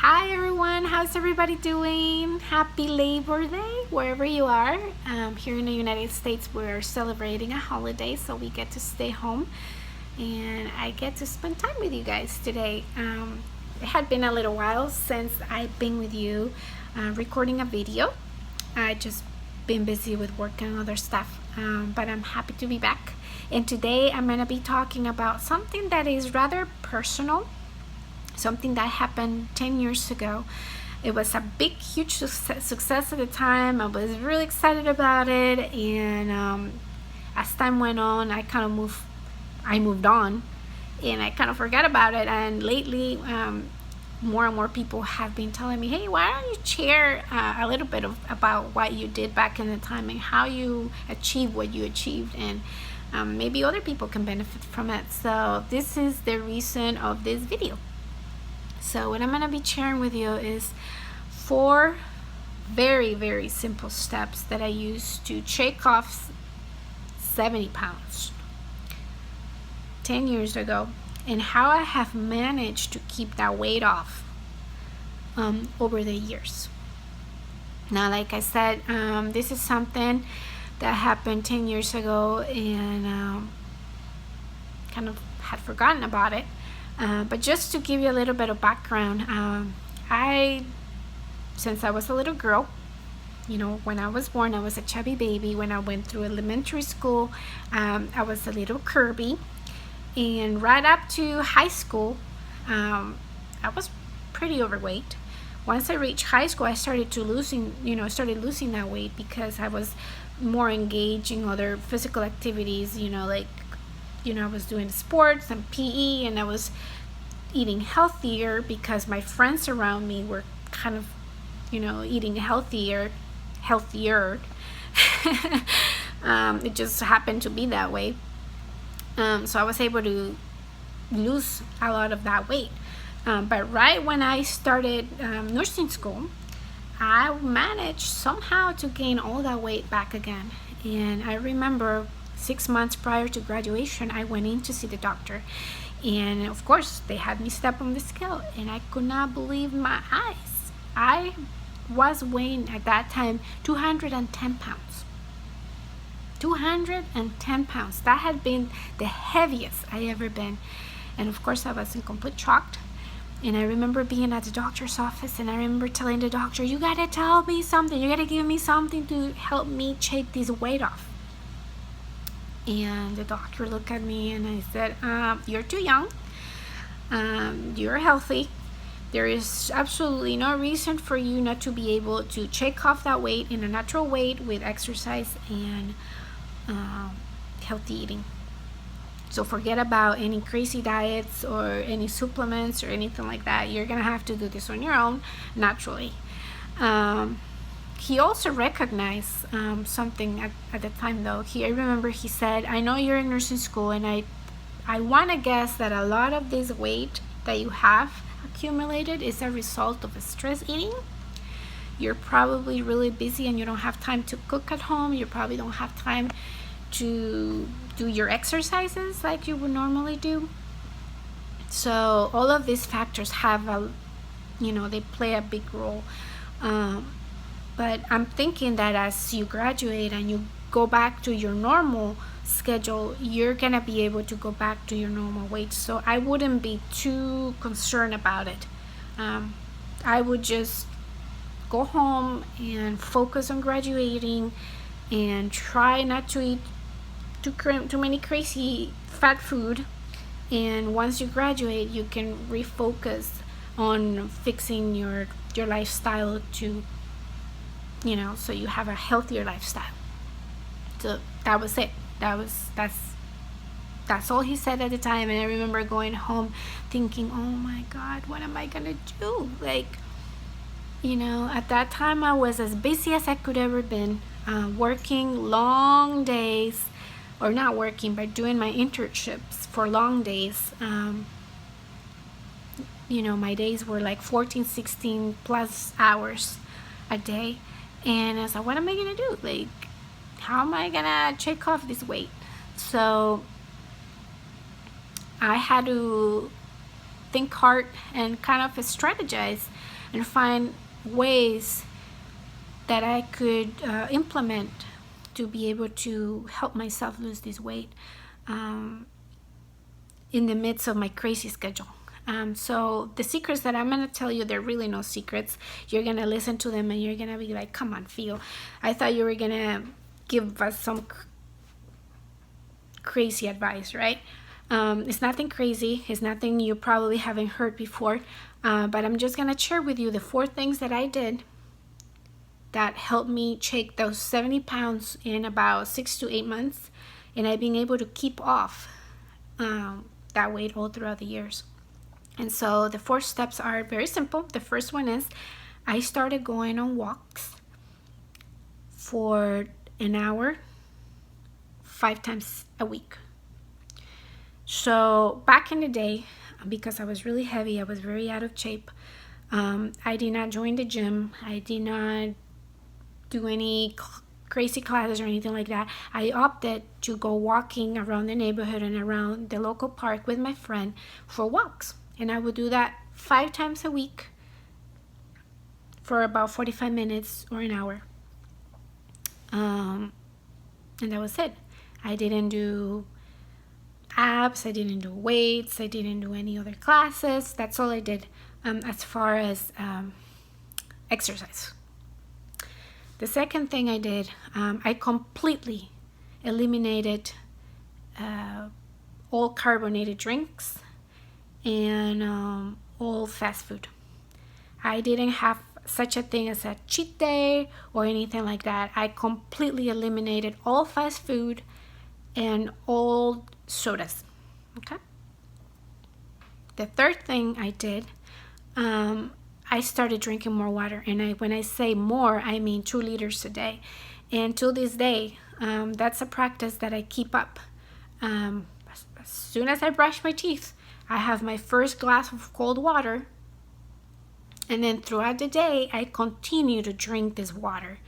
Hi everyone, how's everybody doing? Happy Labor Day wherever you are. Here in the United States we're celebrating a holiday, so we get to stay home and I get to spend time with you guys today. It had been a little while since I've been with you recording a video. I just been busy with work and other stuff, but I'm happy to be back. And today I'm going to be talking about something that is rather personal, something that happened 10 years ago. It was a big, huge success at the time. I was really excited about it, and as time went on, I moved on, and I kind of forgot about it. And lately, more and more people have been telling me, "Hey, why don't you share a little bit about what you did back in the time and how you achieved what you achieved, and maybe other people can benefit from it." So this is the reason of this video. So what I'm going to be sharing with you is 4 very, very simple steps that I used to shake off 70 pounds 10 years ago, and how I have managed to keep that weight off over the years. Now, like I said, this is something that happened 10 years ago, and kind of had forgotten about it. But just to give you a little bit of background, since I was a little girl, when I was born, I was a chubby baby. When I went through elementary school, I was a little curvy, and right up to high school, I was pretty overweight. Once I reached high school, I started losing that weight because I was more engaged in other physical activities, I was doing sports and PE, and I was eating healthier because my friends around me were kind of, eating healthier. It just happened to be that way. So I was able to lose a lot of that weight. But right when I started nursing school, I managed somehow to gain all that weight back again. And I remember 6 months prior to graduation, I went in to see the doctor, and of course they had me step on the scale, and I could not believe my eyes. I was weighing at that time 210 pounds. 210 pounds. That had been the heaviest I ever been, and of course I was in complete shock. And I remember being at the doctor's office, and I remember telling the doctor, "You gotta tell me something, you gotta give me something to help me shake this weight off." And the doctor looked at me and I said, "You're too young. You're healthy. There is absolutely no reason for you not to be able to shake off that weight in a natural way with exercise and healthy eating. So forget about any crazy diets or any supplements or anything like that. You're gonna have to do this on your own, naturally." He also recognized something at the time, though. I remember he said, "I know you're in nursing school, and I want to guess that a lot of this weight that you have accumulated is a result of stress eating. You're probably really busy and you don't have time to cook at home. You probably don't have time to do your exercises like you would normally do. So all of these factors have they play a big role. But I'm thinking that as you graduate and you go back to your normal schedule, you're gonna be able to go back to your normal weight. So I wouldn't be too concerned about it. I would just go home and focus on graduating and try not to eat too many crazy fat food. And once you graduate, you can refocus on fixing your lifestyle to so you have a healthier lifestyle. So that was it. That's all he said at the time. And I remember going home thinking, "Oh my God, what am I gonna do?" At that time I was as busy as I could ever been, working long days, or not working, but doing my internships for long days. My days were like 14, 16 plus hours a day. And I was like, what am I gonna do? How am I gonna shake off this weight? So I had to think hard and kind of strategize and find ways that I could implement to be able to help myself lose this weight in the midst of my crazy schedule. So the secrets that I'm going to tell you, they're really no secrets. You're going to listen to them and you're going to be like, come on, Fio. I thought you were going to give us some crazy advice, right? It's nothing crazy. It's nothing you probably haven't heard before. But I'm just going to share with you the 4 things that I did that helped me shake those 70 pounds in about 6 to 8 months. And I've been able to keep off that weight all throughout the years. And so the 4 steps are very simple. The first one is I started going on walks for an hour 5 times a week. So back in the day, because I was really heavy, I was very out of shape, I did not join the gym. I did not do any crazy classes or anything like that. I opted to go walking around the neighborhood and around the local park with my friend for walks. And I would do that 5 times a week for about 45 minutes or an hour. And that was it. I didn't do abs, I didn't do weights, I didn't do any other classes. That's all I did as far as exercise. The second thing I did, I completely eliminated all carbonated drinks and all fast food. I didn't have such a thing as a cheat day or anything like that. I completely eliminated all fast food and all sodas. Okay. The third thing I did, I started drinking more water, and when I say more, I mean 2 liters a day. And to this day, that's a practice that I keep up. As soon as I brush my teeth, I have my first glass of cold water, and then throughout the day, I continue to drink this water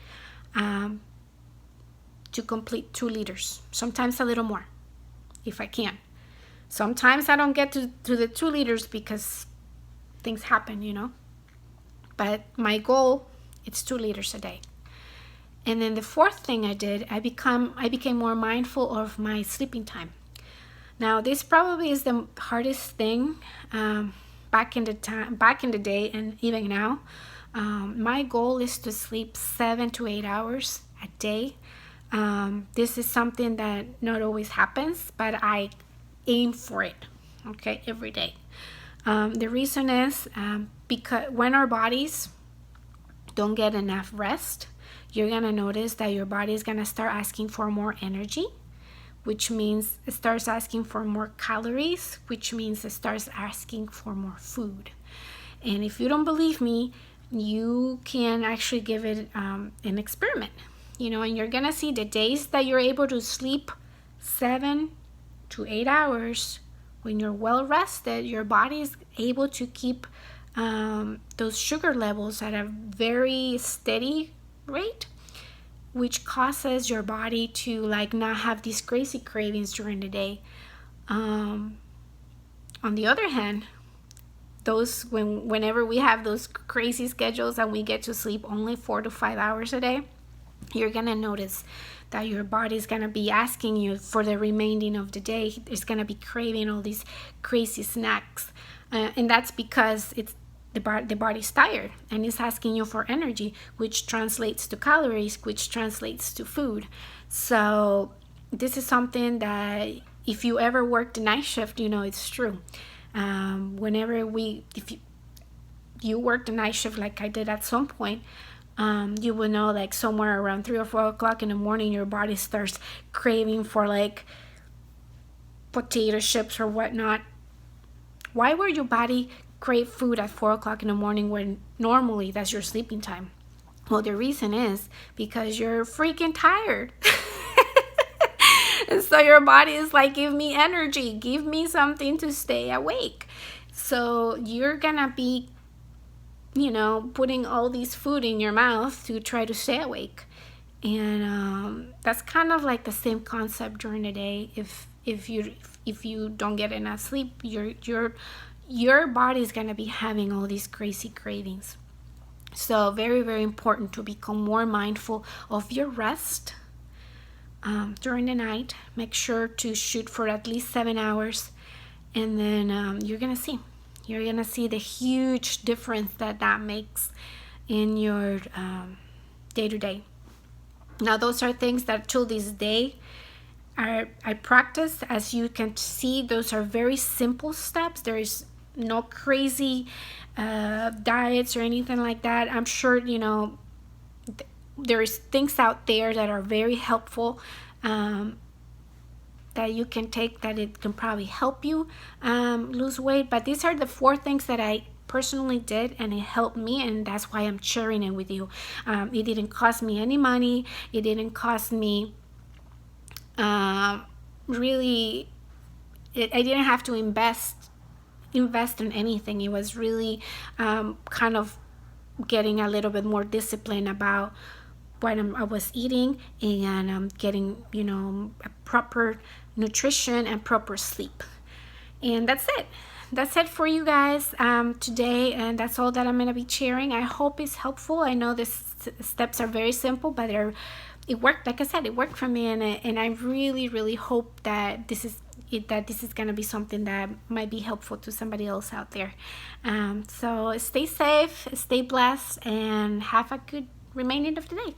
to complete 2 liters, sometimes a little more, if I can. Sometimes I don't get to the 2 liters because things happen, you know. But my goal, it's 2 liters a day. And then the 4th thing I did, I became more mindful of my sleeping time. Now, this probably is the hardest thing back in the day, and even now. My goal is to sleep 7 to 8 hours a day. This is something that not always happens, but I aim for it, okay, every day. The reason is because when our bodies don't get enough rest, you're gonna notice that your body is gonna start asking for more energy, which means it starts asking for more calories, which means it starts asking for more food. And if you don't believe me, you can actually give it an experiment, you know, and you're gonna see the days that you're able to sleep 7 to 8 hours. When you're well rested, your body is able to keep those sugar levels at a very steady rate, which causes your body to like not have these crazy cravings during the day. On the other hand, whenever we have those crazy schedules and we get to sleep only 4 to 5 hours a day, you're gonna notice that your body is gonna be asking you for the remaining of the day. It's gonna be craving all these crazy snacks, and that's because the body's tired and it's asking you for energy, which translates to calories, which translates to food. So this is something that if you ever worked the night shift, you know it's true. If you work the night shift like I did at some point, you will know like somewhere around 3 or 4 o'clock in the morning, your body starts craving for like potato chips or whatnot. Why would your body crave food at 4 o'clock in the morning when normally that's your sleeping time? Well, the reason is because you're freaking tired. And so your body is like, give me energy, give me something to stay awake. So you're gonna be, you know, putting all these food in your mouth to try to stay awake. And that's kind of like the same concept during the day. If you don't get enough sleep, your body is gonna be having all these crazy cravings. So very, very important to become more mindful of your rest during the night. Make sure to shoot for at least 7 hours, and then you're gonna see the huge difference that makes in your day-to-day. Now those are things that till this day I practice. As you can see, those are very simple steps. There is no crazy diets or anything like that. I'm sure there's things out there that are very helpful, that you can take, that it can probably help you lose weight. But these are the 4 things that I personally did, and it helped me, and that's why I'm sharing it with you. It didn't cost me any money. It didn't cost me really, I didn't have to invest in anything. It was really kind of getting a little bit more discipline about what I was eating, and getting a proper nutrition and proper sleep. And that's it for you guys today, and that's all that I'm going to be sharing. I hope it's helpful. I know the steps are very simple, but it worked. Like I said, it worked for me, and I really, really hope that this is going to be something that might be helpful to somebody else out there. So stay safe, stay blessed, and have a good remaining of the day.